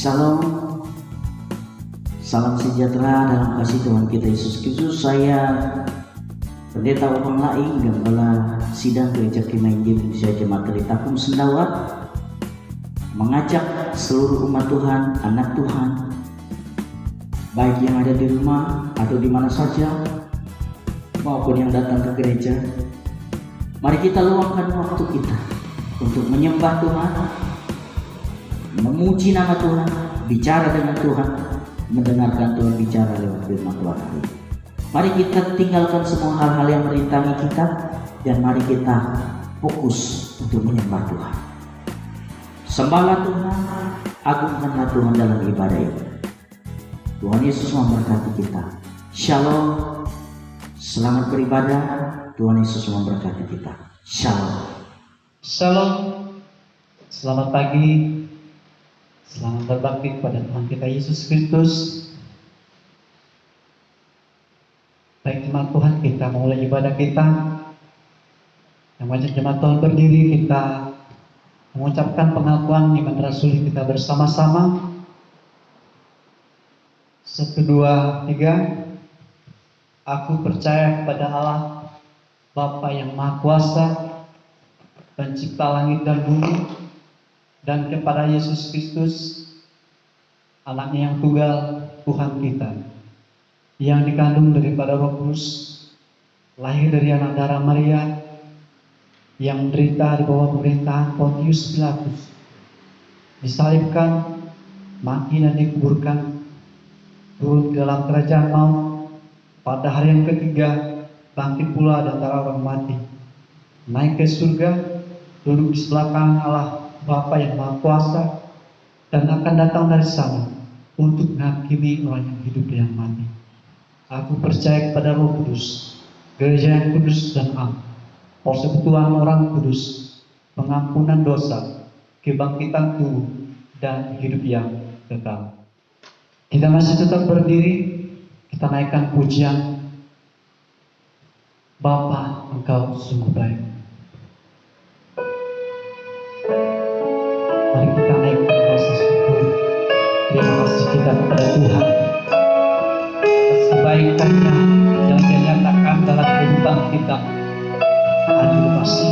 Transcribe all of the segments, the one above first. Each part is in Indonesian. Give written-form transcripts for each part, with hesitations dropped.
Shalom, salam sejahtera dalam kasih Tuhan kita Yesus Kristus. Saya Pendeta Opang Laing, Gembala Sidang Gereja Kemahin Indonesia Jemaat Telitakum Sendawa, mengajak seluruh umat Tuhan, anak Tuhan, baik yang ada di rumah atau di mana saja, maupun yang datang ke gereja. Mari kita luangkan waktu kita untuk menyembah Tuhan, memuji nama Tuhan, bicara dengan Tuhan, mendengarkan Tuhan bicara lewat firman Tuhan hari. Mari kita tinggalkan semua hal-hal yang merintangi kita, dan mari kita fokus untuk menyembah Tuhan. Sembahlah Tuhan, agungkanlah Tuhan dalam ibadah ini. Tuhan Yesus memberkati kita. Shalom, selamat beribadah. Tuhan Yesus memberkati kita. Shalom. Shalom, selamat pagi. Selamat berbakti kepada Tuhan kita Yesus Kristus. Baik jemaat Tuhan, kita mulai ibadah kita. Yang wajib jemaat Tuhan berdiri, kita mengucapkan pengakuan iman rasuli kita bersama-sama. 1, 2, 3. Aku percaya kepada Allah, Bapa yang Maha Kuasa, Pencipta langit dan bumi, dan kepada Yesus Kristus, Anaknya yang tunggal, Tuhan kita, yang dikandung daripada Roh Kudus, lahir dari anak darah Maria, yang menderita di bawah pemerintahan Pontius Pilatus, disalibkan, mati dan dikuburkan, turun ke dalam kerajaan maut, pada hari yang ketiga bangkit pula dari antara orang mati, naik ke surga, duduk di sebelah kanan Allah Bapa yang Maha Kuasa, dan akan datang dari sana untuk menghakimi orang yang hidup dan yang mati. Aku percaya kepada Roh Kudus, gereja yang kudus dan am, persekutuan orang kudus, pengampunan dosa, kebangkitan tubuh, dan hidup yang kekal. Kita masih tetap berdiri, kita naikkan pujian. Bapa, Engkau sungguh baik. Mari kita naikkan rasa syukur. Terima kasih kita kepada Tuhan atas kebaikannya yang Dia nyatakan dalam kehidupan kita. Adil pasti.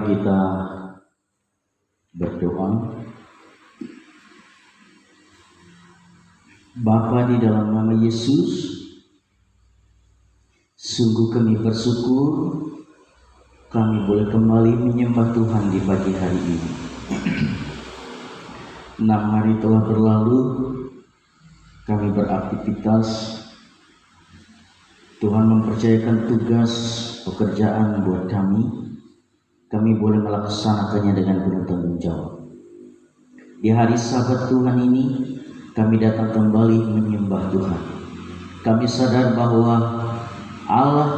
kita berdoa. Bapa, di dalam nama Yesus, sungguh kami bersyukur kami boleh kembali menyembah Tuhan di pagi hari ini. 6 hari telah berlalu, kami beraktivitas. Tuhan mempercayakan tugas pekerjaan buat kami. Kami boleh melaksanakannya dengan penuh tanggung jawab. Di hari Sabat Tuhan ini, kami datang kembali menyembah Tuhan. Kami sadar bahwa Allah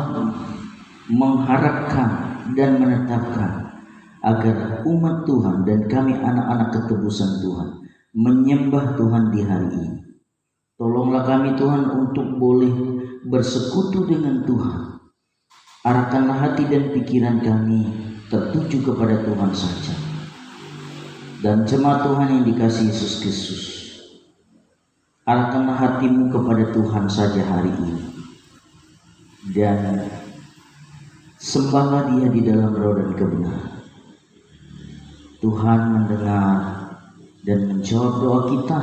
mengharapkan dan menetapkan agar umat Tuhan dan kami anak-anak ketebusan Tuhan menyembah Tuhan di hari ini. Tolonglah kami Tuhan untuk boleh bersekutu dengan Tuhan. Arahkanlah hati dan pikiran kami tertuju kepada Tuhan saja. Dan jemaat Tuhan yang dikasihi Yesus Kristus, arahkanlah hatimu kepada Tuhan saja hari ini. Dan sembahlah Dia di dalam roh dan kebenaran. Tuhan mendengar dan menjawab doa kita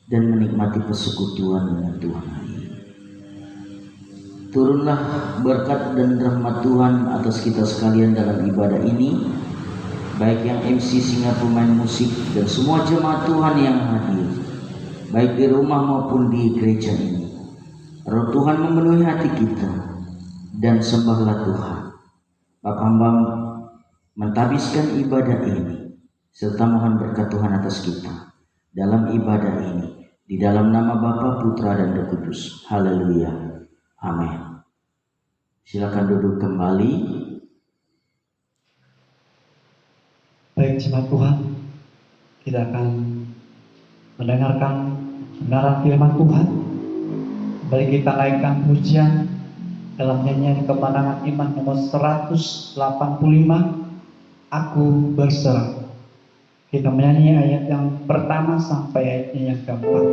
dan menikmati persekutuan dengan Tuhan. Turunlah berkat dan rahmat Tuhan atas kita sekalian dalam ibadah ini, baik yang MC, singa, pemain musik, dan semua jemaat Tuhan yang hadir, baik di rumah maupun di gereja ini. Roh Tuhan memenuhi hati kita, dan sembahlah Tuhan. Bapa hamba mentabiskan ibadah ini, serta mohon berkat Tuhan atas kita dalam ibadah ini, di dalam nama Bapa, Putra, dan Roh Kudus. Haleluya. Amin. Silakan duduk kembali. Baik jemaat Tuhan, kita akan mendengarkan kebenaran firman Tuhan. Mari kita naikkan pujian dalam nyanyian kemenangan iman nomor 185, Aku Berserah. Kita menyanyi ayat yang pertama sampai ayatnya yang keempat.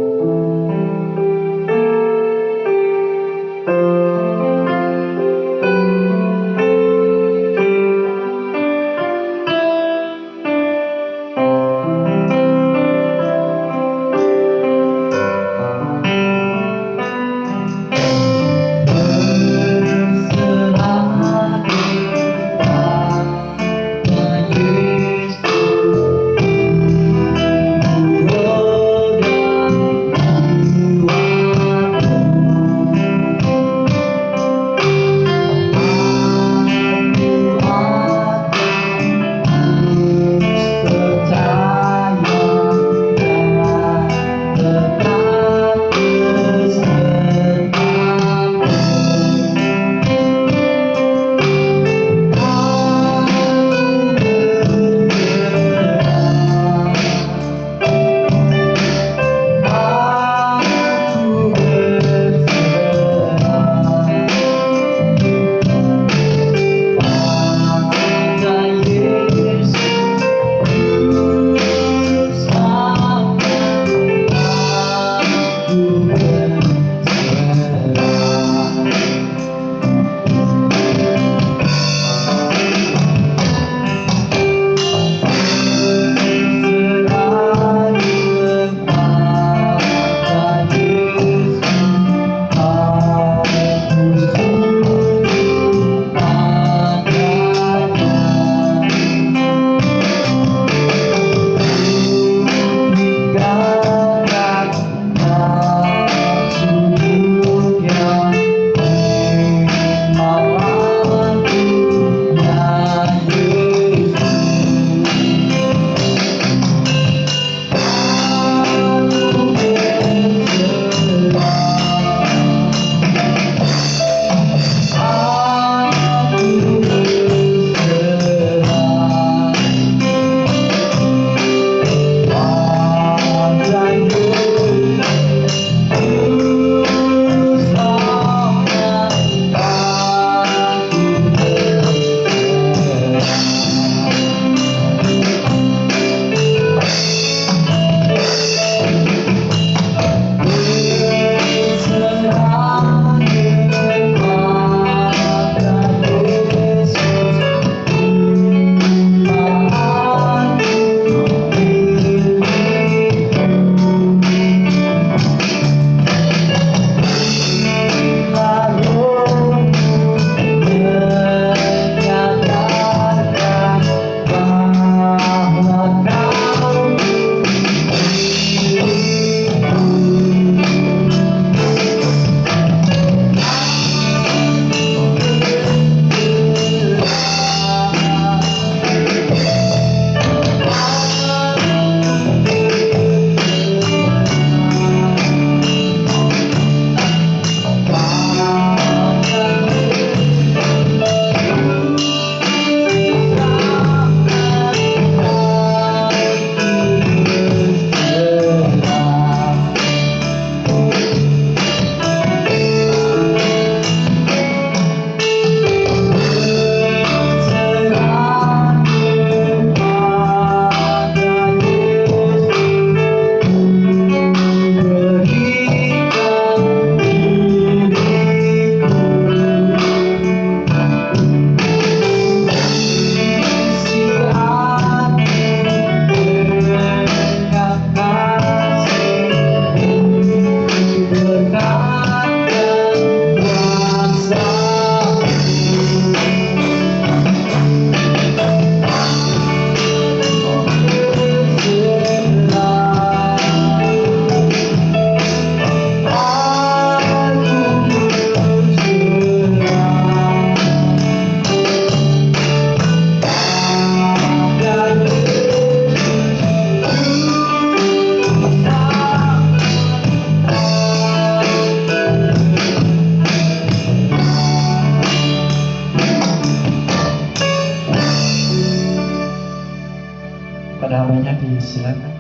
kepada hambanya disilakan.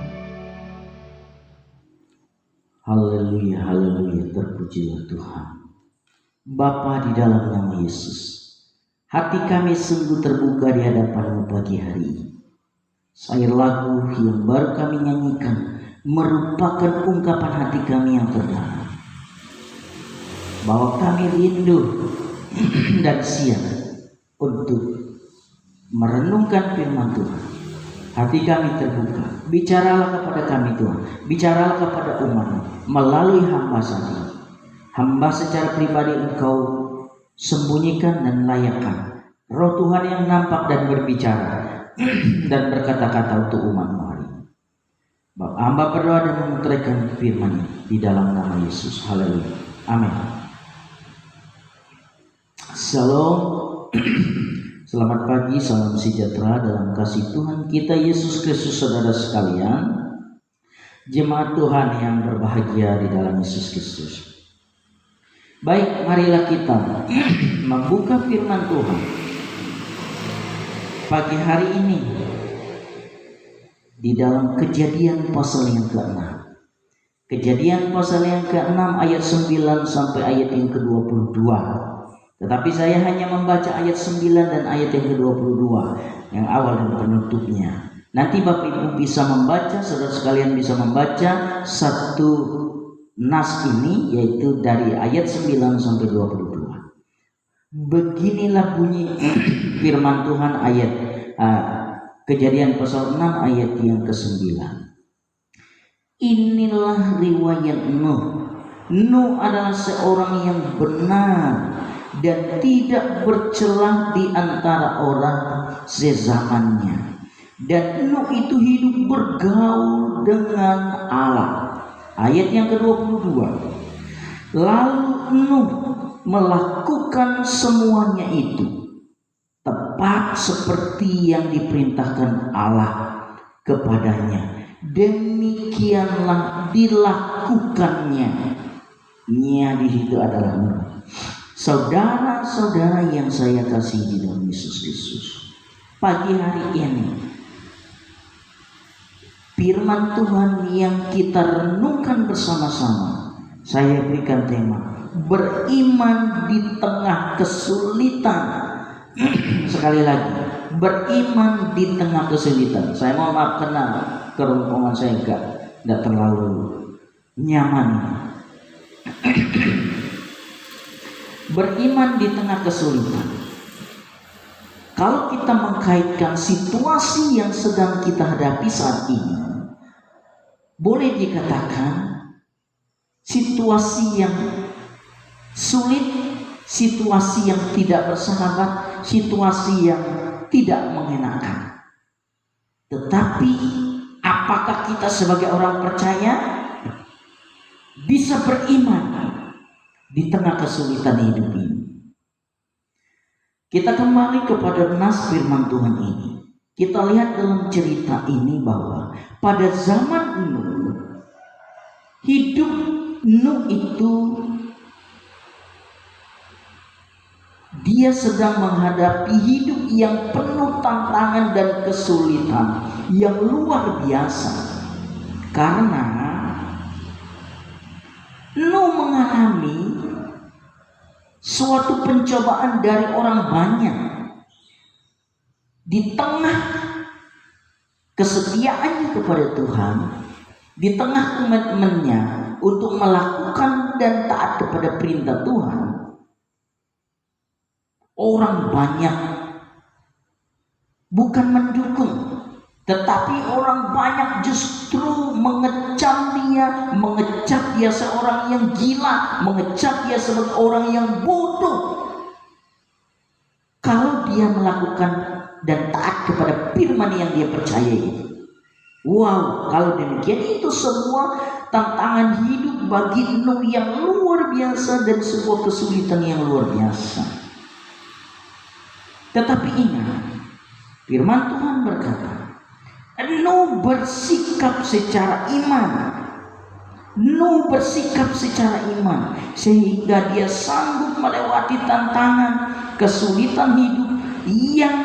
Haleluya, haleluya, terpujilah Tuhan. Bapa, di dalam nama Yesus, hati kami sungguh terbuka di hadapan-Mu pagi hari ini. Sair lagu yang baru kami nyanyikan merupakan ungkapan hati kami yang terdalam, bahwa kami rindu dan siap untuk merenungkan firman Tuhan. Hati kami terbuka. Bicaralah kepada kami Tuhan. Bicaralah kepada umat-Mu melalui hamba saja. Hamba secara pribadi Engkau sembunyikan dan layakkan. Roh Tuhan yang nampak dan berbicara dan berkata-kata untuk umat-Mu hari ini. Hamba berdoa dan memutarkan firman di dalam nama Yesus. Haleluya. Amin. Shalom. Selamat pagi, salam sejahtera dalam kasih Tuhan kita Yesus Kristus, saudara sekalian, jemaat Tuhan yang berbahagia di dalam Yesus Kristus. Baik, marilah kita membuka firman Tuhan pagi hari ini di dalam Kejadian pasal yang ke-6. Kejadian pasal yang ke-6 ayat 9 sampai ayat yang ke-22. Tetapi saya hanya membaca ayat 9 dan ayat yang ke-22 yang awal dan penutupnya. Nanti Bapak Ibu bisa membaca, saudara sekalian bisa membaca satu nas ini, yaitu dari ayat 9 sampai 22. Beginilah bunyi firman Tuhan ayat Kejadian pasal 6 ayat yang ke-9. Inilah riwayat Nuh. Nuh adalah seorang yang benar dan tidak bercelah di antara orang sezamannya. Dan Nuh itu hidup bergaul dengan Allah. Ayat yang ke-22. Lalu Nuh melakukan semuanya itu tepat seperti yang diperintahkan Allah kepadanya. Demikianlah dilakukannya. Nya di situ adalah Nuh. Saudara-saudara yang saya kasihi di dalam Yesus Kristus, pagi hari ini firman Tuhan yang kita renungkan bersama-sama, saya berikan tema beriman di tengah kesulitan. Sekali lagi, beriman di tengah kesulitan. Saya mohon maaf karena kerongkongan saya enggak terlalu nyaman. Beriman di tengah kesulitan. Kalau kita mengkaitkan situasi yang sedang kita hadapi saat ini, boleh dikatakan situasi yang sulit, situasi yang tidak bersahabat, situasi yang tidak mengenakan. Tetapi apakah kita sebagai orang percaya bisa beriman di tengah kesulitan hidup ini? Kita kembali kepada nas firman Tuhan ini. Kita lihat dalam cerita ini bahwa pada zaman Nuh, hidup Nuh itu dia sedang menghadapi hidup yang penuh tantangan dan kesulitan yang luar biasa. Karena Nuh mengalami suatu pencobaan dari orang banyak. Di tengah kesetiaannya kepada Tuhan, di tengah komitmennya untuk melakukan dan taat kepada perintah Tuhan, orang banyak bukan mendukung, tetapi orang banyak justru mengecam dia seorang yang gila, mengecap dia sebagai orang yang bodoh kalau dia melakukan dan taat kepada firman yang dia percayai. Wow, kalau demikian itu semua tantangan hidup bagi Nuh yang luar biasa dan sebuah kesulitan yang luar biasa. Tetapi ingat, firman Tuhan berkata, Nuh bersikap secara iman. Nuh bersikap secara iman sehingga dia sanggup melewati tantangan, kesulitan hidup yang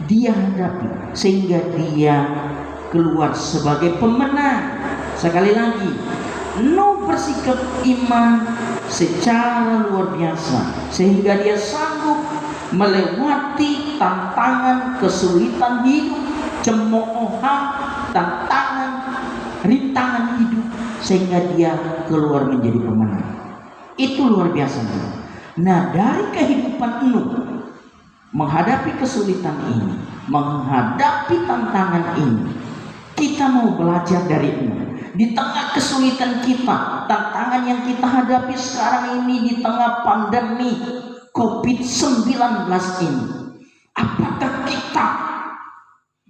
dia hadapi, sehingga dia keluar sebagai pemenang. Sekali lagi, Nuh bersikap iman secara luar biasa sehingga dia sanggup melewati tantangan, kesulitan hidup, cemoohan, tantangan, rintangan hidup, sehingga dia keluar menjadi pemenang. Itu luar biasa. Nah, dari kehidupan Nuh menghadapi kesulitan ini, menghadapi tantangan ini, kita mau belajar dari Nuh. Di tengah kesulitan kita, tantangan yang kita hadapi sekarang ini, di tengah pandemi COVID-19 ini, apakah kita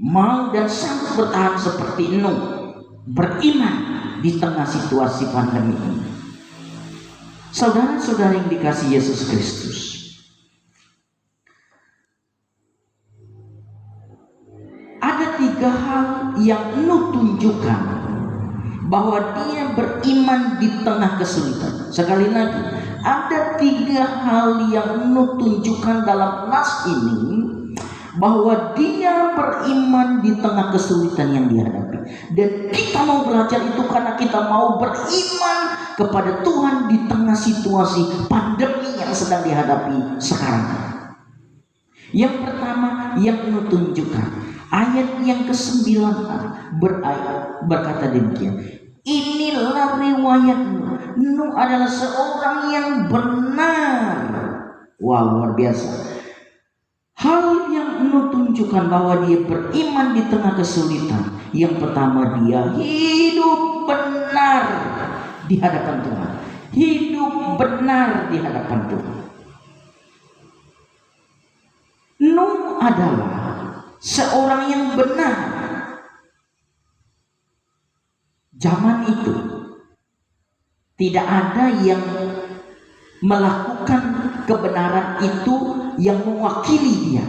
mau dan sanggup bertahan seperti Nuh, beriman di tengah situasi pandemi ini? Saudara-saudara yang dikasihi Yesus Kristus, ada 3 hal yang Nuh tunjukkan bahwa dia beriman di tengah kesulitan. Sekali lagi, ada 3 hal yang Nuh tunjukkan dalam nas ini, bahwa dia beriman di tengah kesulitan yang dihadapi. Dan kita mau belajar itu karena kita mau beriman kepada Tuhan di tengah situasi pandemi yang sedang dihadapi sekarang. Yang pertama yang Nuh tunjukkan, ayat yang ke-9 berkata demikian, inilah riwayat Nuh. Nuh adalah seorang yang benar. Wow, luar biasa. Hal yang Nuh tunjukkan bahwa dia beriman di tengah kesulitan. Yang pertama, dia hidup benar di hadapan Tuhan. Hidup benar di hadapan Tuhan. Nuh adalah seorang yang benar. Zaman itu tidak ada yang melakukan kebenaran itu yang mewakili dia,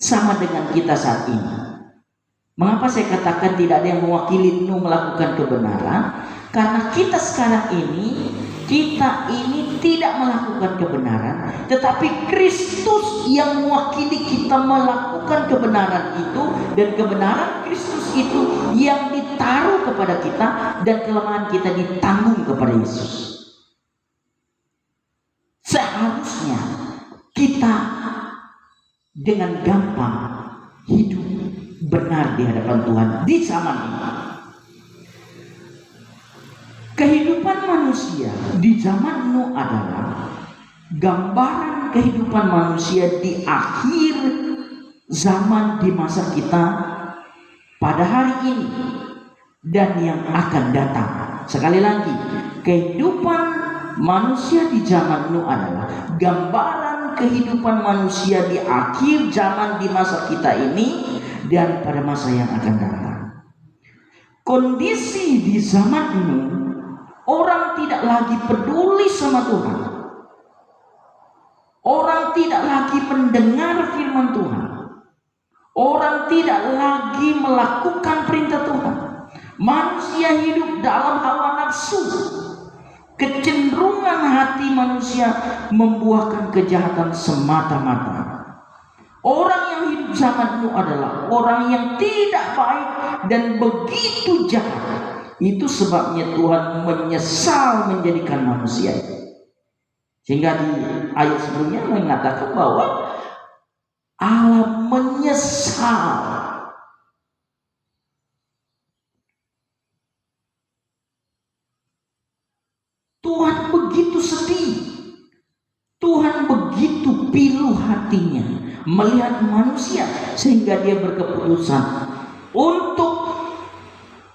sama dengan kita saat ini. Mengapa saya katakan tidak ada yang mewakili Nuh melakukan kebenaran? Karena kita sekarang ini, kita ini tidak melakukan kebenaran, tetapi Kristus yang mewakili kita melakukan kebenaran itu, dan kebenaran Kristus itu yang ditaruh kepada kita, dan kelemahan kita ditanggung kepada Yesus. Seharusnya kita dengan gampang hidup benar di hadapan Tuhan di zaman ini. Kehidupan manusia di zaman Nuh adalah gambaran kehidupan manusia di akhir zaman di masa kita pada hari ini dan yang akan datang. Sekali lagi, kehidupan manusia di zaman Nuh adalah gambaran kehidupan manusia di akhir zaman di masa kita ini dan pada masa yang akan datang. Kondisi di zaman Nuh, orang tidak lagi peduli sama Tuhan. Orang tidak lagi mendengar firman Tuhan. Orang tidak lagi melakukan perintah Tuhan. Manusia hidup dalam hawa nafsu. Kecenderungan hati manusia membuahkan kejahatan semata-mata. Orang yang hidup zaman Nuh adalah orang yang tidak baik dan begitu jahat. Itu sebabnya Tuhan menyesal menjadikan manusia. Sehingga di ayat sebelumnya mengatakan bahwa Allah menyesal. Tuhan begitu sedih. Tuhan begitu pilu hatinya melihat manusia, sehingga dia berkeputusan untuk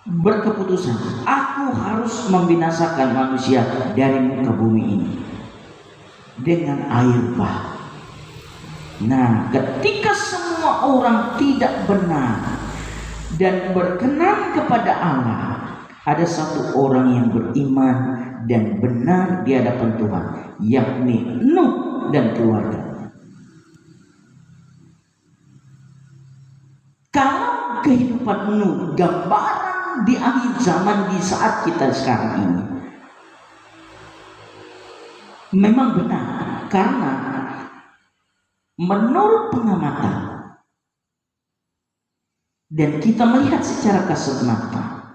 berkeputusan, aku harus membinasakan manusia dari muka bumi ini dengan air bah. Nah, ketika semua orang tidak benar dan berkenan kepada Allah, ada satu orang yang beriman dan benar di hadapan Tuhan, yakni Nuh dan keluarga. Kalau kehidupan Nuh gambaran di akhir zaman di saat kita sekarang ini, memang benar, karena menurut pengamatan Dan kita melihat secara kasat mata,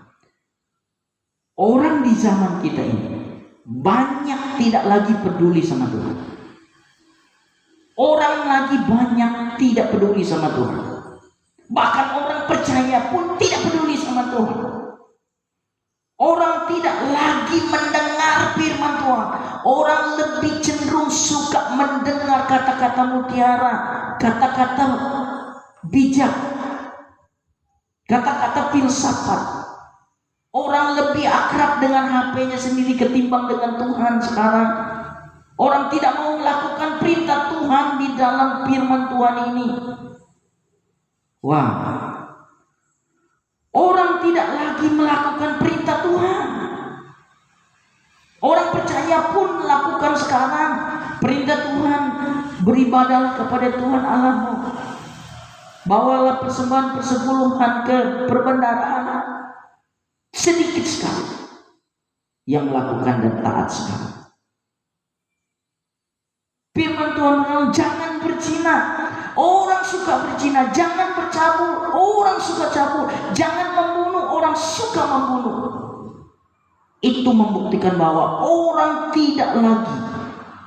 orang di zaman kita ini banyak tidak lagi peduli sama Tuhan. Orang lagi banyak tidak peduli sama Tuhan. Bahkan orang percaya pun tidak peduli sama Tuhan. Orang tidak lagi mendengar firman Tuhan. Orang lebih cenderung suka mendengar kata-kata mutiara, kata-kata bijak, kata-kata filsafat. Orang lebih akrab dengan HP-nya sendiri ketimbang dengan Tuhan sekarang. Orang tidak mau melakukan perintah Tuhan di dalam firman Tuhan ini. Wah. Orang tidak lagi melakukan perintah Tuhan. Orang percaya pun melakukan sekarang perintah Tuhan. Beribadahlah kepada Tuhan Allahmu. Bawalah persembahan persepuluhan ke perbendaharaan. Sedikit sekali yang melakukan dan taat sekarang. Firman Tuhan bilang, jangan berzina. Orang suka berzina, jangan bercabul. Orang suka cabul, jangan membunuh. Orang suka membunuh. Itu membuktikan bahwa orang tidak lagi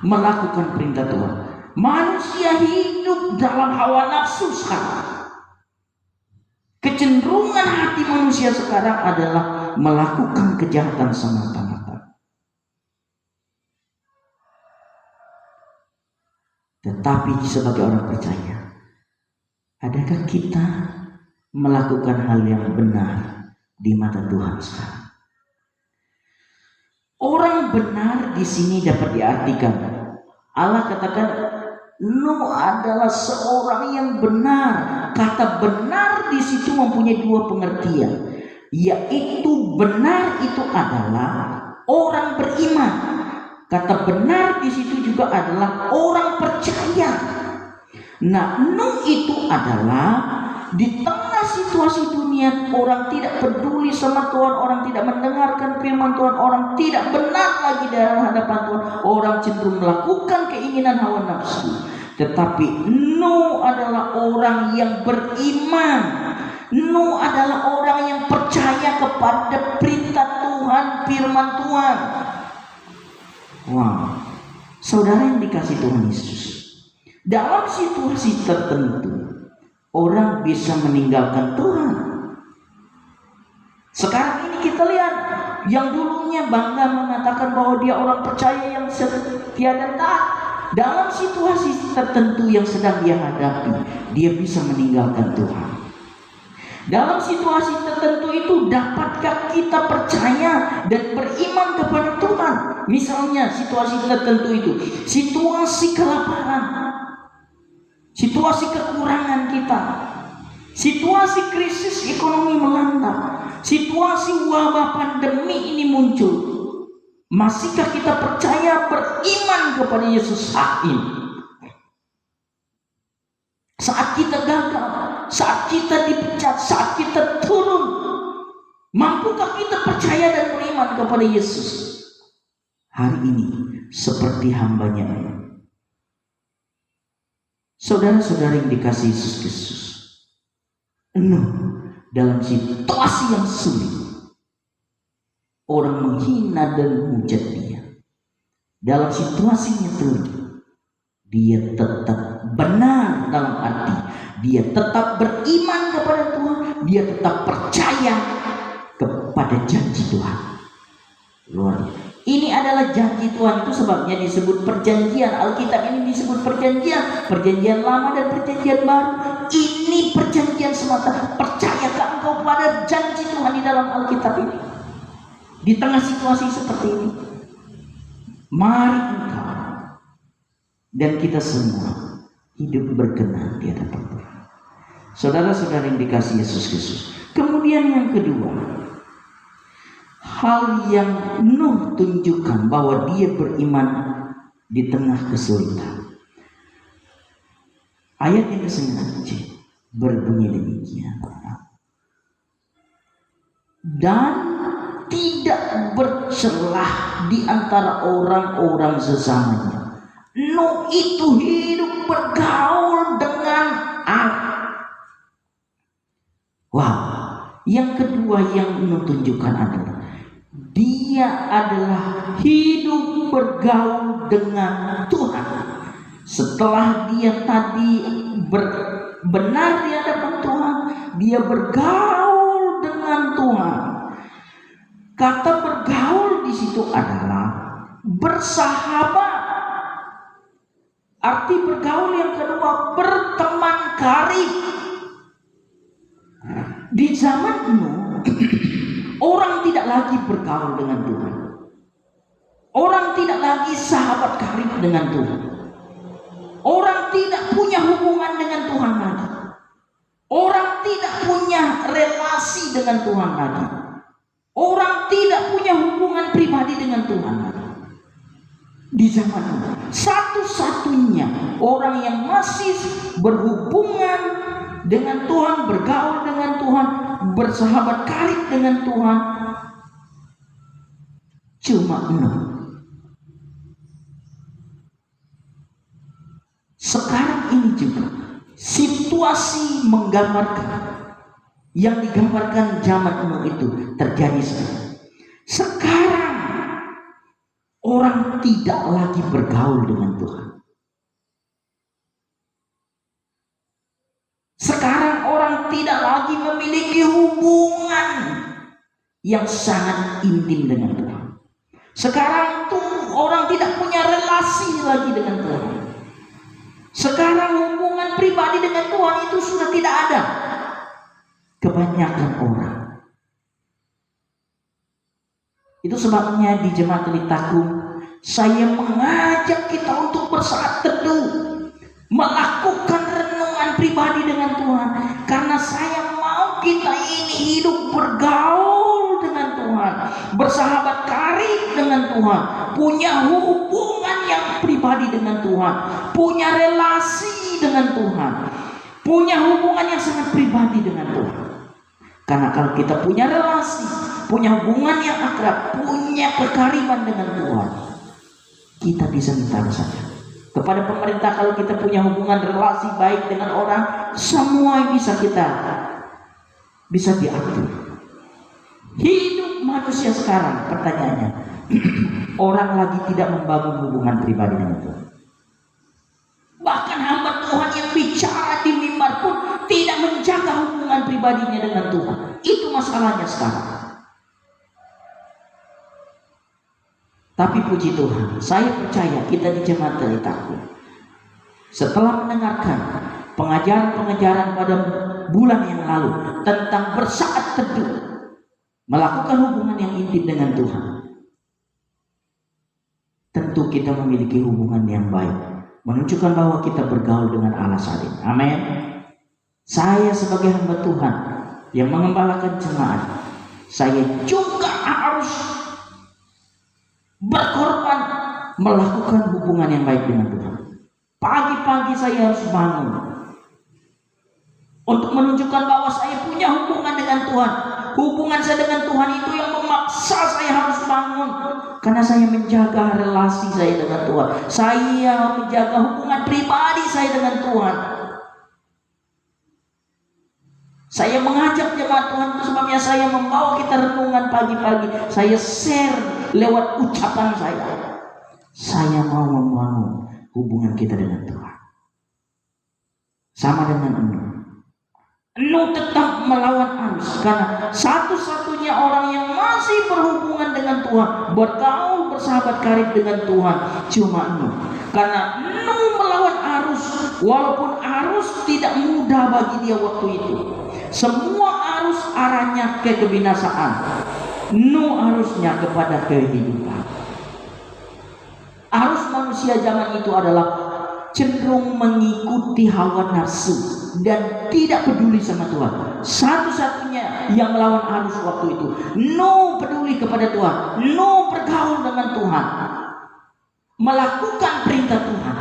melakukan perintah Tuhan. Manusia hidup dalam hawa nafsu sekarang. Kecenderungan hati manusia sekarang adalah melakukan kejahatan semata-mata. Tetapi sebagai orang percaya, adakah kita melakukan hal yang benar di mata Tuhan sekarang? Orang benar di sini dapat diartikan, Allah katakan Nuh adalah seorang yang benar. Kata benar di situ mempunyai dua pengertian, yaitu benar itu adalah orang beriman. Kata benar di situ juga adalah orang percaya. Nah, Nuh itu adalah di tengah situasi dunia orang tidak peduli sama Tuhan, orang tidak mendengarkan firman Tuhan, orang tidak benar lagi dalam hadapan Tuhan, orang cenderung melakukan keinginan hawa nafsu. Tetapi Nuh adalah orang yang beriman. Nuh adalah orang yang percaya kepada perintah Tuhan, firman Tuhan. Wow, saudara yang dikasih Tuhan Yesus, dalam situasi tertentu orang bisa meninggalkan Tuhan. Sekarang ini kita lihat, yang dulunya bangga mengatakan bahwa dia orang percaya yang setia dan taat, dalam situasi tertentu yang sedang dia hadapi, dia bisa meninggalkan Tuhan. Dalam situasi tertentu itu, dapatkah kita percaya dan beriman kepada Tuhan? Misalnya situasi tertentu itu, situasi kelaparan, situasi kekurangan kita, situasi krisis ekonomi melanda, situasi wabah pandemi ini muncul. Masihkah kita percaya beriman kepada Yesus saat ini? Saat kita gagal, saat kita dipecat, saat kita turun, mampukah kita percaya dan beriman kepada Yesus? Hari ini seperti hambanya Allah. Saudara-saudara yang dikasihi Yesus Kristus, Nuh dalam situasi yang sulit, orang menghina dan menghujat dia. Dalam situasinya sulit, dia tetap benar dalam arti dia tetap beriman kepada Tuhan, dia tetap percaya kepada janji Tuhan. Luar biasa. Ini adalah janji Tuhan, itu sebabnya disebut perjanjian. Alkitab ini disebut perjanjian, perjanjian lama dan perjanjian baru. Ini perjanjian semata. Percayakah engkau pada janji Tuhan di dalam Alkitab ini? Di tengah situasi seperti ini, mari engkau dan kita semua hidup berkenan di hadapan Tuhan. Saudara-saudara yang dikasihi Yesus Kristus. Kemudian yang kedua, hal yang Nuh tunjukkan bahwa dia beriman di tengah kesulitan. Ayat yang ke-9 berbunyi demikian. Dan tidak bercelah di antara orang-orang sesamanya. Nuh itu hidup bergaul dengan Allah. Wow. Yang kedua yang Nuh tunjukkan adalah dia adalah hidup bergaul dengan Tuhan. Setelah dia tadi benar di hadapan Tuhan, dia bergaul dengan Tuhan. Kata bergaul di situ adalah bersahabat. Arti bergaul yang kedua, berteman karib. Di zaman Nuh, orang tidak lagi bergaul dengan Tuhan. Orang tidak lagi sahabat karib dengan Tuhan. Orang tidak punya hubungan dengan Tuhan lagi. Orang tidak punya relasi dengan Tuhan lagi. Orang tidak punya hubungan pribadi dengan Tuhan lagi. Di zaman Nuh, satu-satunya orang yang masih berhubungan dengan Tuhan, bergaul dengan Tuhan, bersahabat karib dengan Tuhan, cuma Nuh. Sekarang ini juga situasi menggambarkan yang digambarkan zaman Nuh itu terjadi sekarang. Sekarang orang tidak lagi bergaul dengan Tuhan. Sekarang orang tidak lagi memiliki hubungan yang sangat intim dengan Tuhan. Sekarang tuh orang tidak punya relasi lagi dengan Tuhan. Sekarang hubungan pribadi dengan Tuhan itu sudah tidak ada. Kebanyakan orang. Itu sebabnya di Jemaat Telitakum saya mengajak kita untuk bersaat teduh, melakukan renungan pribadi dengan Tuhan, karena saya mau kita ini hidup bergaul dengan Tuhan, bersahabat karib dengan Tuhan, punya hubungan yang pribadi dengan Tuhan, punya relasi dengan Tuhan, punya hubungan yang sangat pribadi dengan Tuhan. Karena kalau kita punya relasi, punya hubungan yang akrab, punya kekariban dengan Tuhan, kita bisa minta saja. Kepada pemerintah, kalau kita punya hubungan relasi baik dengan orang, semua bisa diatur. Hidup manusia sekarang, pertanyaannya, orang lagi tidak membangun hubungan pribadi dengan Tuhan. Bahkan hamba Tuhan yang bicara di mimbar pun tidak menjaga hubungan pribadinya dengan Tuhan. Itu masalahnya sekarang. Tapi puji Tuhan, saya percaya kita di Jemaat Telitakum, setelah mendengarkan pengajaran-pengajaran pada bulan yang lalu tentang bersaat teduh, melakukan hubungan yang intim dengan Tuhan, tentu kita memiliki hubungan yang baik, menunjukkan bahwa kita bergaul dengan Allah saling. Amin. Saya sebagai hamba Tuhan yang mengembalakan jemaat, saya juga harus berkorban melakukan hubungan yang baik dengan Tuhan. Pagi-pagi saya harus bangun untuk menunjukkan bahwa saya punya hubungan dengan Tuhan. Hubungan saya dengan Tuhan itu yang memaksa saya harus bangun, karena saya menjaga relasi saya dengan Tuhan. Saya menjaga hubungan pribadi saya dengan Tuhan. Saya mengajak jemaat Tuhan, itu sebabnya saya membawa kita renungan pagi-pagi. Saya share lewat ucapan saya. Saya mau membangun hubungan kita dengan Tuhan. Sama dengan Nuh tetap melawan arus, karena satu-satunya orang yang masih berhubungan dengan Tuhan, bergaul bersahabat karib dengan Tuhan, cuma Nuh. Karena Nuh melawan arus, walaupun arus tidak mudah bagi dia waktu itu. Semua arus arahnya ke kebinasaan, Nuh arusnya kepada kehidupan. Arus manusia zaman itu adalah cenderung mengikuti hawa nafsu dan tidak peduli sama Tuhan. Satu-satunya yang melawan arus waktu itu, Nuh peduli kepada Tuhan, Nuh bergaul dengan Tuhan, melakukan perintah Tuhan.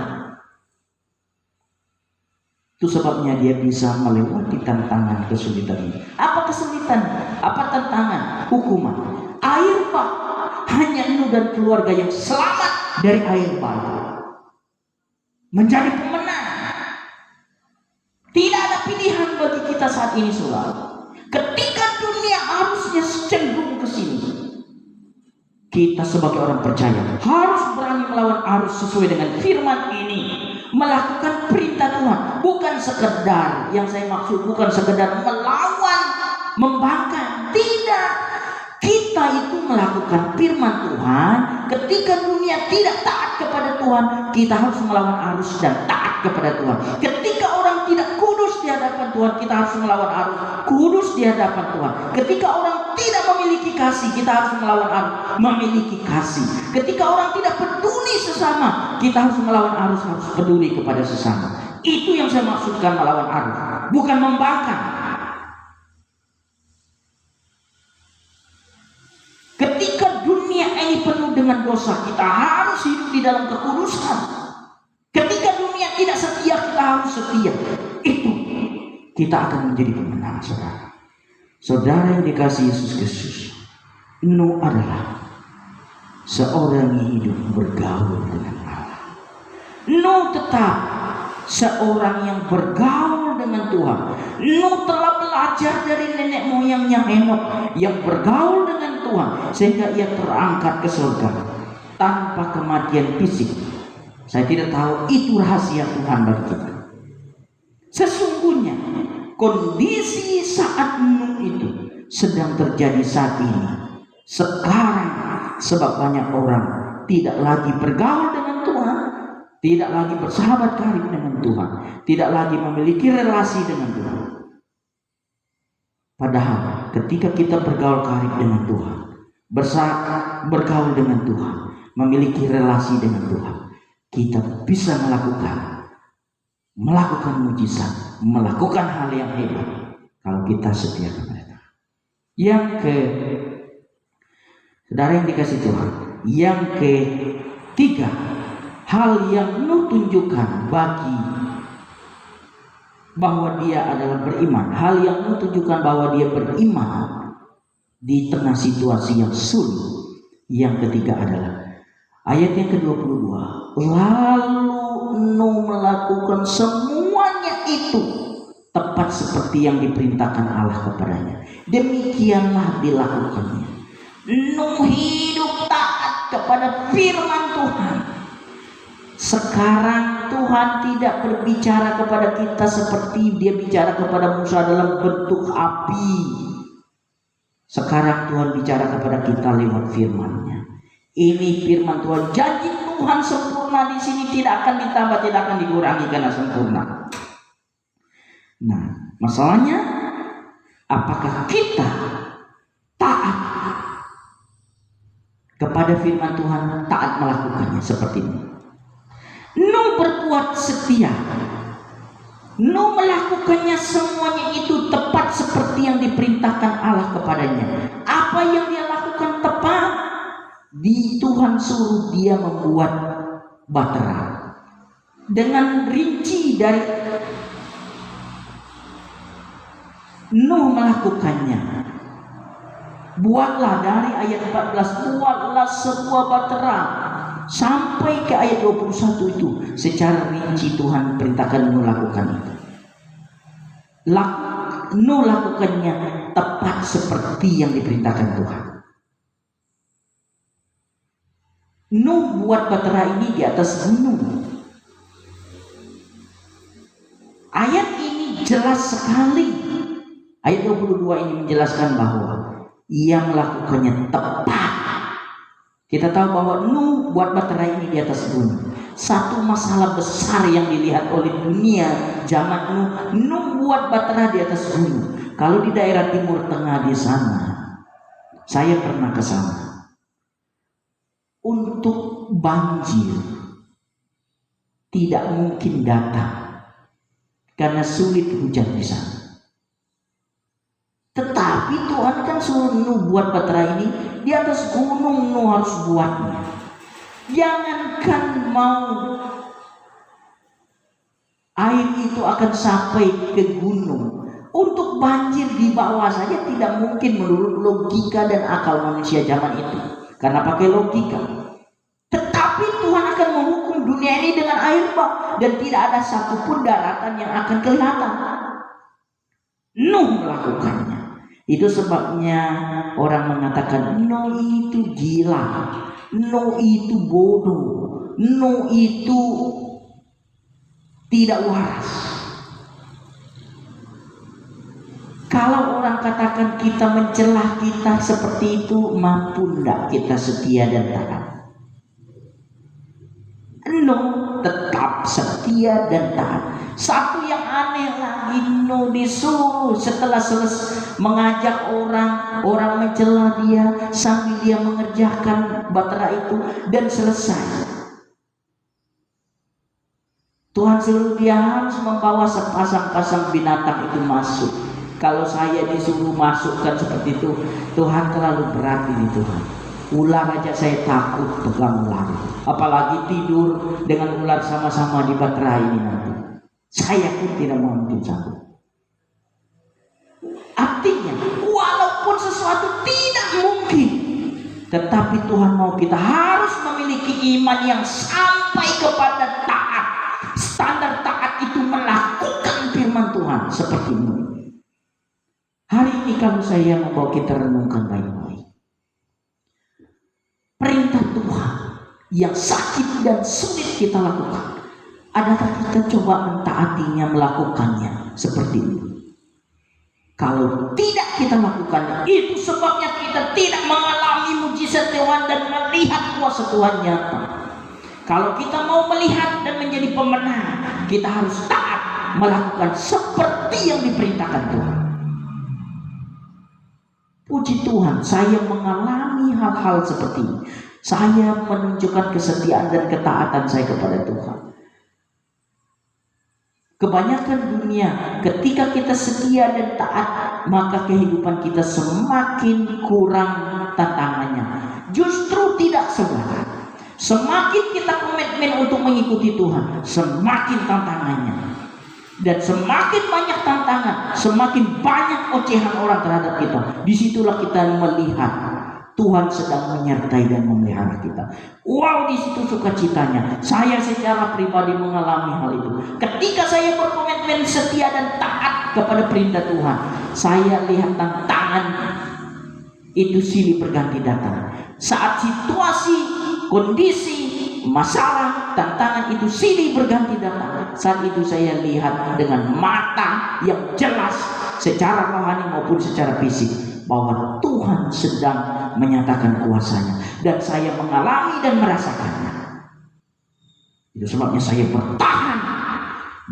Itu sebabnya dia bisa melewati tantangan kesulitan ini. Apa kesulitan? Apa tantangan? Hukuman. Air bah. Hanya Nuh dan keluarga yang selamat dari air bah. Menjadi pemenang. Tidak ada pilihan bagi kita saat ini, saudara. Ketika dunia harusnya cenderung ke sini, kita sebagai orang percaya harus berani melawan arus sesuai dengan firman ini, melakukan perintah Tuhan. Bukan sekedar, yang saya maksud bukan sekedar melawan, membangkang, tidak. Kita itu melakukan firman Tuhan. Ketika dunia tidak taat kepada Tuhan, kita harus melawan arus dan taat kepada Tuhan. Ketika orang tidak kudus di hadapan Tuhan, kita harus melawan arus kudus di hadapan Tuhan. Ketika orang tidak memiliki kasih, kita harus melawan arus memiliki kasih. Ketika orang tidak peduli sesama, kita harus melawan arus harus peduli kepada sesama. Itu yang saya maksudkan melawan arus, bukan membangkang. Ketika dunia ini penuh dengan dosa, kita harus hidup di dalam kekudusan. Ketika dunia tidak setia, kita harus setia. Itu kita akan menjadi pemenang, saudara. Saudara yang dikasihi Yesus Kristus, Nuh adalah seorang yang hidup bergaul dengan Allah. Nuh tetap seorang yang bergaul dengan Tuhan. Nuh telah belajar dari nenek moyangnya Henokh yang bergaul dengan Tuhan sehingga ia terangkat ke surga tanpa kematian fisik. Saya tidak tahu itu rahasia Tuhan bagi kita. Sesungguhnya kondisi saat Nuh itu sedang terjadi saat ini, sekarang, sebab banyak orang tidak lagi bergaul dengan Tuhan, tidak lagi bersahabat karib dengan Tuhan, tidak lagi memiliki relasi dengan Tuhan. Padahal ketika kita bergaul karib dengan Tuhan, bergaul dengan Tuhan, memiliki relasi dengan Tuhan, kita bisa melakukan mujizat, melakukan hal yang hebat kalau kita setia kepada Tuhan. Yang saudara yang dikasih Tuhan, yang ketiga, hal yang Nuh tunjukkan bagi bahwa dia adalah beriman. Hal yang Nuh tunjukkan bahwa dia beriman di tengah situasi yang sulit. Yang ketiga adalah ayat yang ke-22. Lalu Nuh melakukan semuanya itu tepat seperti yang diperintahkan Allah kepadanya. Demikianlah dilakukannya. Nuh hidup taat kepada firman Tuhan. Sekarang Tuhan tidak berbicara kepada kita seperti dia bicara kepada Musa dalam bentuk api. Sekarang Tuhan bicara kepada kita lewat firman-Nya. Ini firman Tuhan, janji Tuhan sempurna di sini, tidak akan ditambah, tidak akan dikurangi karena sempurna. Nah, masalahnya apakah kita taat kepada firman Tuhan, taat melakukannya seperti ini? Nuh berbuat setia. Nuh melakukannya semuanya itu tepat seperti yang diperintahkan Allah kepadanya. Apa yang dia lakukan tepat? Di Tuhan suruh dia membuat bahtera dengan rinci dari Nuh melakukannya. Buatlah dari ayat 14, buatlah sebuah bahtera. Sampai ke ayat 21 itu secara rinci Tuhan perintahkan Nuh lakukan itu. Nuh lakukannya tepat seperti yang diperintahkan Tuhan. Nuh buat bahtera ini di atas gunung. Ayat ini jelas sekali. Ayat 22 ini menjelaskan bahwa ia melakukannya tepat. Kita tahu bahwa Nuh buat bahtera ini di atas gunung. Satu masalah besar yang dilihat oleh dunia zaman Nuh buat bahtera di atas gunung. Kalau di daerah Timur Tengah di sana, saya pernah ke sana. Untuk banjir tidak mungkin datang karena sulit hujan di sana. Tetapi Tuhan kan suruh Nuh buat bahtera ini di atas gunung. Nuh harus buatnya. Jangankan mau air itu akan sampai ke gunung, untuk banjir di bawah saja tidak mungkin menurut logika dan akal manusia zaman itu, karena pakai logika. Tetapi Tuhan akan menghukum dunia ini dengan air bah, dan tidak ada satupun daratan yang akan kelihatan. Nuh melakukannya. Itu sebabnya orang mengatakan no itu gila, no itu bodoh, no itu tidak waras. Kalau orang katakan kita mencela kita seperti itu, mampu enggak kita setia dan taat? No, tetap setia dan taat. Satu yang aneh lagi, no disuruh setelah selesai mengajak orang mencela dia sambil dia mengerjakan batera itu dan selesai. Tuhan suruh dia harus membawa sepasang-pasang binatang itu masuk. Kalau saya disuruh masukkan seperti itu, Tuhan terlalu berat ini Tuhan. Ular aja saya takut pegang ular. Apalagi tidur dengan ular sama-sama di batera ini nanti. Saya pun tidak mungkin sanggup. Artinya, walaupun sesuatu tidak mungkin, tetapi Tuhan mau kita harus memiliki iman yang sampai kepada taat. Standar taat itu melakukan firman Tuhan seperti ini. Hari ini kalau saya membawa kita renungkan baik-baik, perintah Tuhan yang sakit dan sulit kita lakukan, adakah kita coba mentaatinya, melakukannya seperti itu? Kalau tidak kita lakukannya, itu sebabnya kita tidak mengalami mujizat Tuhan dan melihat kuasa Tuhan nyata. Kalau kita mau melihat dan menjadi pemenang, kita harus taat melakukan seperti yang diperintahkan Tuhan. Puji Tuhan, saya mengalami hal-hal seperti ini. Saya menunjukkan kesetiaan dan ketaatan saya kepada Tuhan. Kebanyakan dunia, ketika kita setia dan taat, maka kehidupan kita semakin kurang tantangannya. Justru tidak sebenarnya. Semakin kita komitmen untuk mengikuti Tuhan, semakin tantangannya. Dan semakin banyak tantangan, semakin banyak ocehan orang terhadap kita. Disitulah kita melihat Tuhan sedang menyertai dan memelihara kita. Wow, disitu sukacitanya. Saya secara pribadi mengalami hal itu. Ketika saya berkomitmen setia dan taat kepada perintah Tuhan, saya lihat tantangan itu silih berganti datang. Saat situasi, kondisi, masalah, tantangan itu silih berganti datang, saat itu saya lihat dengan mata yang jelas secara rohani maupun secara fisik bahwa Tuhan sedang menyatakan kuasanya, dan saya mengalami dan merasakannya. Itu sebabnya saya bertahan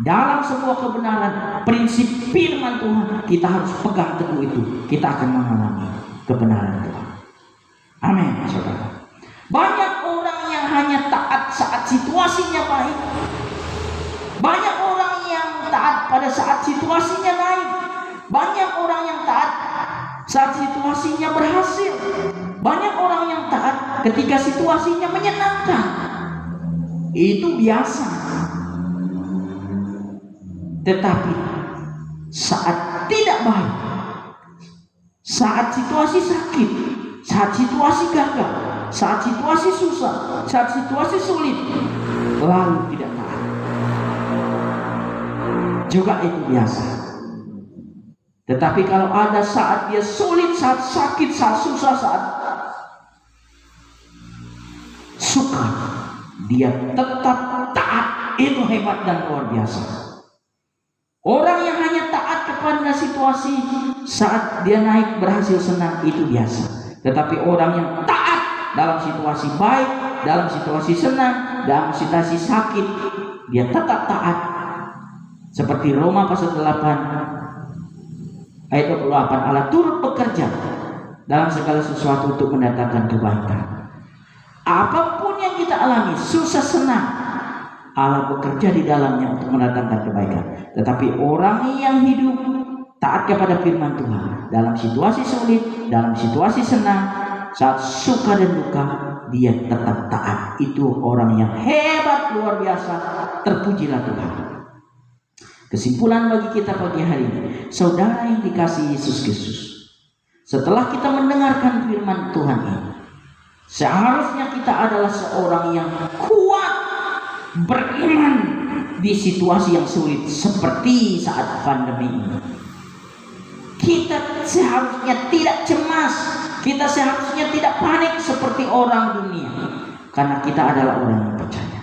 dalam sebuah kebenaran, prinsip firman Tuhan. Kita harus pegang teguh itu, kita akan mengalami kebenaran Tuhan. Amin, saudara. Banyak orang yang hanya taat saat situasinya baik. Banyak orang yang taat pada saat situasinya naik. Banyak orang yang taat saat situasinya berhasil. Banyak orang yang taat ketika situasinya menyenangkan. Itu biasa. Tetapi saat tidak baik, saat situasi sakit, saat situasi gagal, saat situasi susah, saat situasi sulit, lalu tidak taat, juga itu biasa. Tetapi kalau ada saat dia sulit, saat sakit, saat susah, saat suka, dia tetap taat, itu hebat dan luar biasa. Orang yang hanya taat kepada situasi saat dia naik berhasil senang, itu biasa. Tetapi orang yang taat dalam situasi baik, dalam situasi senang, dalam situasi sakit, dia tetap taat. Seperti Roma pasal 8 ayat 28, Allah turut bekerja dalam segala sesuatu untuk mendatangkan kebaikan. Apapun yang kita alami, susah senang, Allah bekerja di dalamnya untuk mendatangkan kebaikan. Tetapi orang yang hidup taat kepada firman Tuhan dalam situasi sulit, dalam situasi senang, saat suka dan duka, dia tetap taat. Itu orang yang hebat, luar biasa. Terpujilah Tuhan. Kesimpulan bagi kita pagi hari ini, saudara yang dikasihi Yesus Kristus, setelah kita mendengarkan firman Tuhan ini, seharusnya kita adalah seorang yang kuat beriman di situasi yang sulit seperti saat pandemi ini. Kita seharusnya tidak cemas, kita seharusnya tidak panik seperti orang dunia, karena kita adalah orang yang percaya.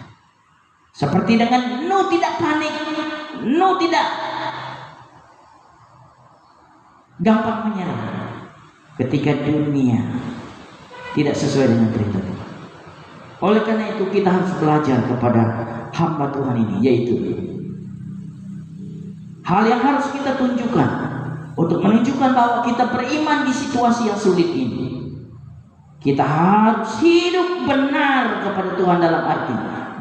Seperti dengan Nuh tidak panik, Nuh tidak gampang menyerah ketika dunia tidak sesuai dengan perintah Tuhan. Oleh karena itu kita harus belajar kepada hamba Tuhan ini, yaitu hal yang harus kita tunjukkan untuk menunjukkan bahwa kita beriman di situasi yang sulit ini. Kita harus hidup benar kepada Tuhan, dalam arti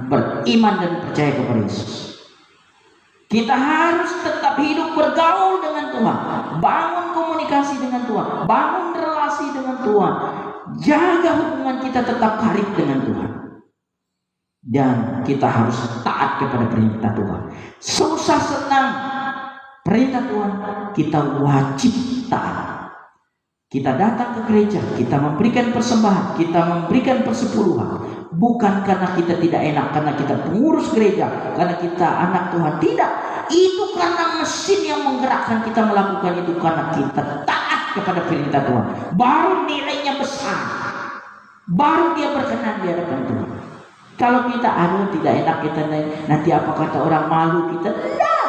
beriman dan percaya kepada Yesus. Kita harus tetap hidup bergaul dengan Tuhan, bangun komunikasi dengan Tuhan, bangun relasi dengan Tuhan, jaga hubungan kita tetap karib dengan Tuhan. Dan kita harus taat kepada perintah Tuhan. Susah senang perintah Tuhan, kita wajib taat. Kita datang ke gereja, kita memberikan persembahan, kita memberikan persepuluhan, bukan karena kita tidak enak, karena kita pengurus gereja, karena kita anak Tuhan. Tidak, itu karena mesin yang menggerakkan kita melakukan itu, karena kita taat kepada perintah Tuhan. Baru nilainya besar, baru dia berkenan di hadapan Tuhan. Kalau kita tidak enak, kita nanti apa kata orang, malu kita, tidak.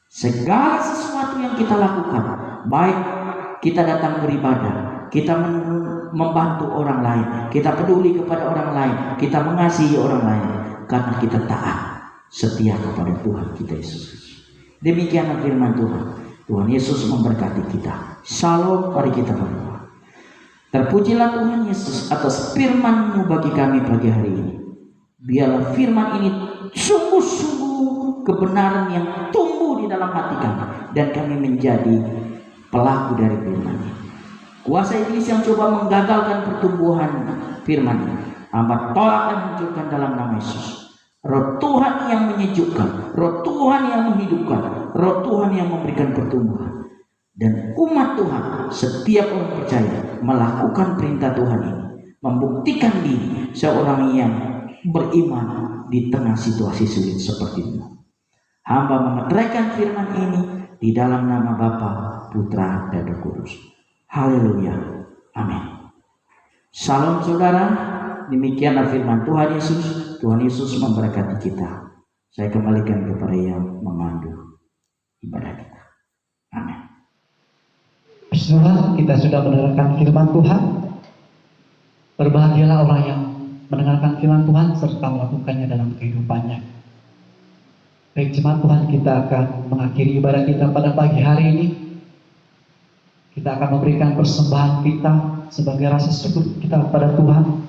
Segala sesuatu yang kita lakukan, baik kita datang beribadah, kita membantu orang lain, kita peduli kepada orang lain, kita mengasihi orang lain, karena kita taat setia kepada Tuhan kita Yesus. Demikianlah firman Tuhan. Tuhan Yesus memberkati kita. Shalom, mari kita berdoa. Terpujilah Tuhan Yesus atas firman-Mu bagi kami pagi hari ini. Biarlah firman ini sungguh-sungguh kebenaran yang tumbuh di dalam hati kami, dan kami menjadi pelaku dari firman ini. Kuasa iblis yang coba menggagalkan pertumbuhan firman ini, hamba tolak dan hancurkan dalam nama Yesus. Roh Tuhan yang menyejukkan, Roh Tuhan yang menghidupkan, Roh Tuhan yang memberikan pertumbuhan. Dan umat Tuhan, setiap orang percaya melakukan perintah Tuhan ini, membuktikan diri seorang yang beriman di tengah situasi sulit seperti ini. Hamba memeteraikan firman ini di dalam nama Bapa, Putra, dan Roh Kudus. Haleluya. Amin. Salam saudara. Demikianlah firman Tuhan Yesus. Tuhan Yesus memberkati kita. Saya kembalikan kepada yang memandu ibadah kita. Amin. Bismillah, kita sudah mendengarkan firman Tuhan. Berbahagialah orang yang mendengarkan firman Tuhan serta melakukannya dalam kehidupannya. Baik jemaat Tuhan, kita akan mengakhiri ibadah kita pada pagi hari ini. Kita akan memberikan persembahan kita sebagai rasa syukur kita kepada Tuhan.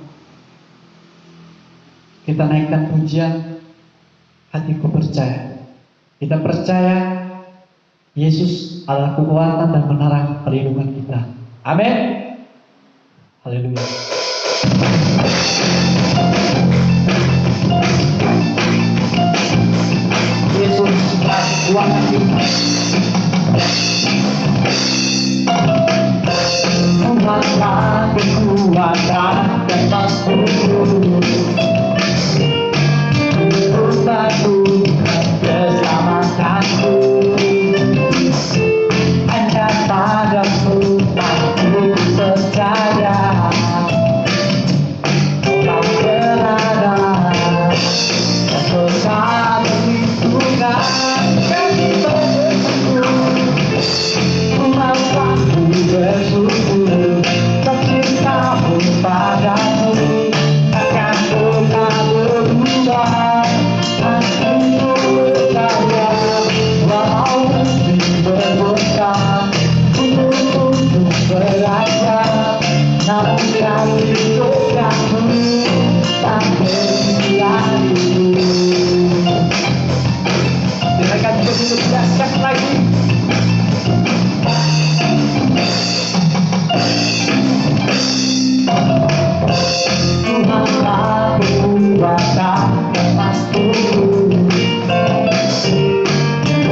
Kita naikkan pujian Hatiku Percaya. Kita percaya Yesus adalah kekuatan dan menerang perlindungan kita. Amin. Haleluya. Yesus adalah kekuatan kita. Tuhanlah kekuatan dan pasti. Satukan keselamatanku, hanya padamu aku percaya. Kau berada dan bersama Tuhan kami bersyukur. Maafkanku bersyukur, cintamu padamu akan pernah berubah. Namun kami doamu tak berhenti. Silakan kita jelaskan lagi. Tuhanlah kekuatan dan pasti.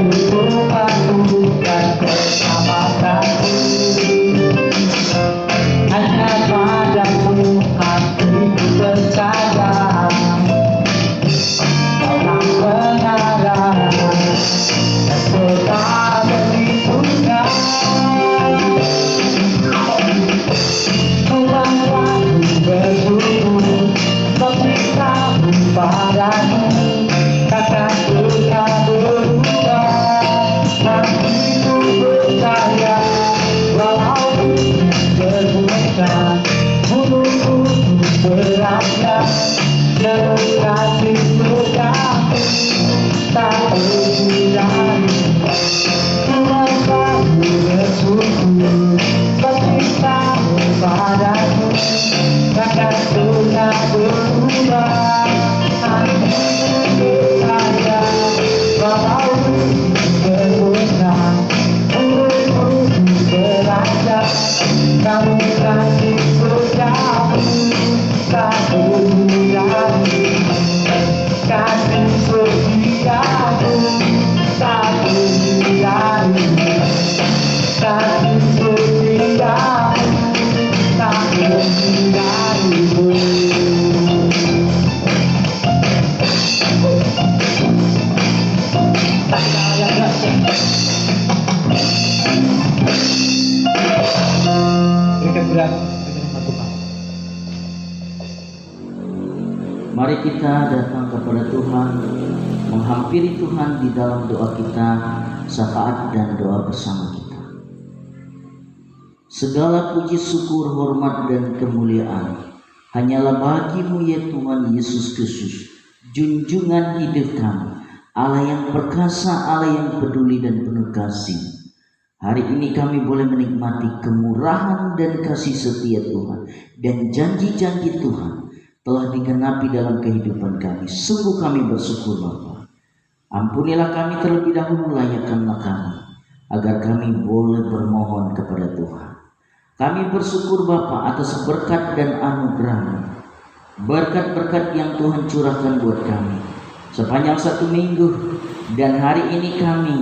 Untuk melakukan keselamatanku, hanya padamu hatiku percaya. padamu takkan pernah berubah. Hatiku percaya walau terbuka gunung-gunung beratnya, namun kasih surgamu tak berhenti. Tuhan kamu bersyukur cintamu padamu takkan pernah berubah. Hatiku percaya walau terbuka gunung-gunung beratnya, kamu kasih surgamu tak berhenti. Kasih setiamu tak berhenti. Kasih setiamu tak berhenti. Berikan berat dengan Tuhan. Mari kita datang kepada Tuhan, menghampiri Tuhan di dalam doa kita, syafaat dan doa bersama kita. Segala puji, syukur, hormat dan kemuliaan hanyalah bagi-Mu ya Tuhan Yesus Kristus, junjungan hidup kami, Allah yang perkasa, Allah yang peduli dan penuh kasih. Hari ini kami boleh menikmati kemurahan dan kasih setia Tuhan, dan janji-janji Tuhan telah digenapi dalam kehidupan kami. Sungguh kami bersyukur Bapa. Ampunilah kami terlebih dahulu, layakkanlah kami agar kami boleh bermohon kepada Tuhan. Kami bersyukur Bapa atas berkat dan anugerah-Mu, berkat-berkat yang Tuhan curahkan buat kami sepanjang 1 minggu, dan hari ini kami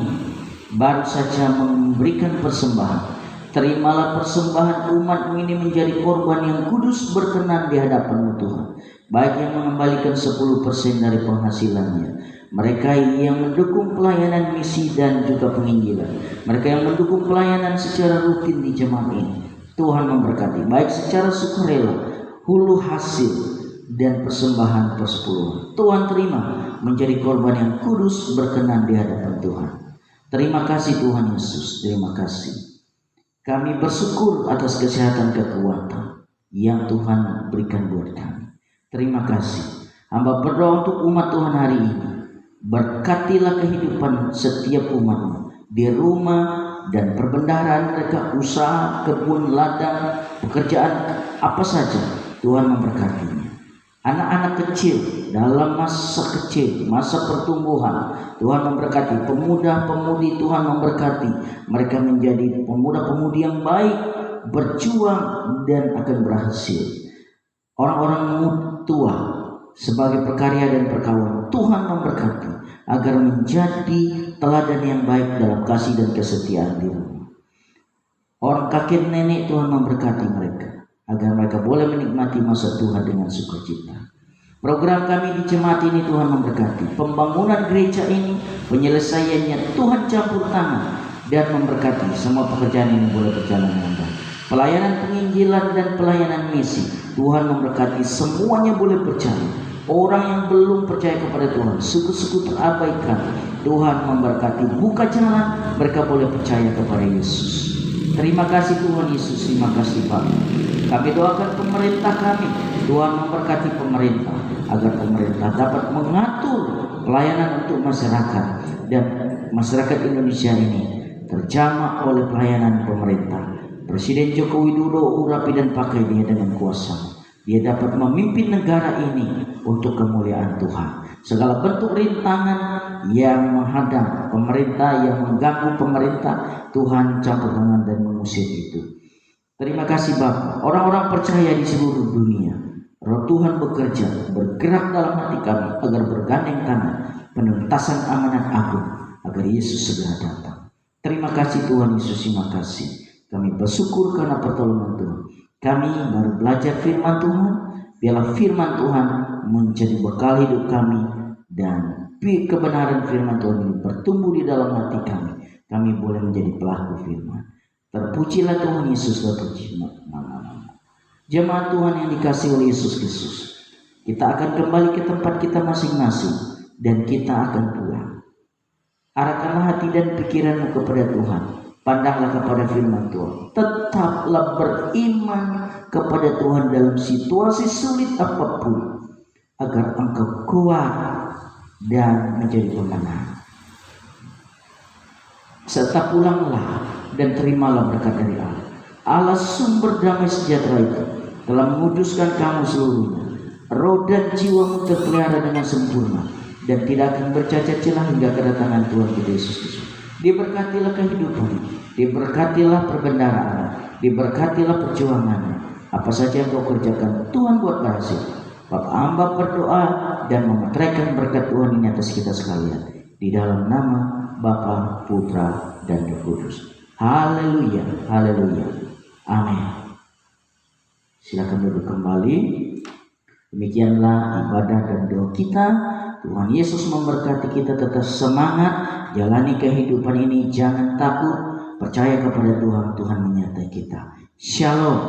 baru saja memberikan persembahan. Terimalah persembahan umat-Mu ini menjadi korban yang kudus, berkenan di hadapan-Mu Tuhan, baik yang mengembalikan 10% dari penghasilannya, mereka yang mendukung pelayanan misi dan juga penginjilan, mereka yang mendukung pelayanan secara rutin di jemaat ini. Tuhan memberkati baik secara sukarela, hulu hasil dan persembahan persepuluhan. Tuhan terima menjadi korban yang kudus, berkenan di hadapan Tuhan. Terima kasih Tuhan Yesus, terima kasih. Kami bersyukur atas kesehatan kekuatan yang Tuhan berikan buat kami. Terima kasih. Hamba berdoa untuk umat Tuhan hari ini. Berkatilah kehidupan setiap umat di rumah dan perbendaharaan mereka, usaha, kebun, ladang, pekerjaan, apa saja Tuhan memberkatinya. Anak-anak kecil dalam masa kecil, masa pertumbuhan, Tuhan memberkati. Pemuda-pemudi Tuhan memberkati. Mereka menjadi pemuda-pemudi yang baik, berjuang dan akan berhasil. Orang-orang tua sebagai pekarya dan perkawan, Tuhan memberkati agar menjadi teladan yang baik dalam kasih dan kesetiaan di rumah. Orang kakek nenek Tuhan memberkati mereka agar mereka boleh menikmati masa Tuhan dengan sukacita. Program kami di jemaat ini Tuhan memberkati. Pembangunan gereja ini, penyelesaiannya Tuhan campur tangan dan memberkati. Semua pekerjaan ini boleh berjalan dengan baik. Pelayanan penginjilan dan pelayanan misi, Tuhan memberkati, semuanya boleh berjalan. Orang yang belum percaya kepada Tuhan, suku-suku terabaikan, Tuhan memberkati, buka jalan, mereka boleh percaya kepada Yesus. Terima kasih Tuhan Yesus, terima kasih Bapak. Kami doakan pemerintah kami, Tuhan memberkati pemerintah, agar pemerintah dapat mengatur pelayanan untuk masyarakat, dan masyarakat Indonesia ini terjamah oleh pelayanan pemerintah. Presiden Joko Widodo urapi dan pakai dia dengan kuasa. Dia dapat memimpin negara ini untuk kemuliaan Tuhan. Segala bentuk rintangan yang menghadang pemerintah, yang mengganggu pemerintah, Tuhan campur tangan dan mengusir itu. Terima kasih Bapak. Orang-orang percaya di seluruh dunia, Roh Tuhan bekerja, bergerak dalam hati kami agar bergandeng tangan penuntasan amanat agung, agar Yesus segera datang. Terima kasih Tuhan Yesus, terima kasih. Kami bersyukur karena pertolongan Tuhan. Kami baru belajar firman Tuhan. Biarlah firman Tuhan menjadi bekal hidup kami, dan kebenaran firman Tuhan ini bertumbuh di dalam hati kami. Kami boleh menjadi pelaku firman. Terpujilah Tuhan Yesus, terpuji nama-Nama. Jemaat Tuhan yang dikasihi oleh Yesus Kristus, Kita akan kembali ke tempat kita masing-masing dan kita akan pulang. Arahkanlah hati dan pikiranmu kepada Tuhan. Pandanglah kepada firman Tuhan. Tetaplah beriman kepada Tuhan dalam situasi sulit apapun, agar engkau kuat dan menjadi pemenang. Serta pulanglah dan terimalah berkat dari Allah. Allah sumber damai sejahtera itu telah menguduskan kamu seluruhnya. Roh dan jiwamu terpelihara dengan sempurna dan tidak akan bercacat celah hingga kedatangan Tuhan kita Yesus Kristus. Diberkatilah kehidupan, diberkatilah perbendaharaan, diberkatilah perjuangannya. Apa saja yang kau kerjakan, Tuhan buat berhasil. Bapak hamba berdoa dan memeteraikan berkat Tuhan ini atas kita sekalian. Di dalam nama Bapa, Putra, dan Roh Kudus. Haleluya, haleluya, amin. Silakan duduk kembali. Demikianlah ibadah dan doa kita. Tuhan Yesus memberkati kita, tetap semangat jalani kehidupan ini, jangan takut, percaya kepada Tuhan. Tuhan menyertai kita. Shalom.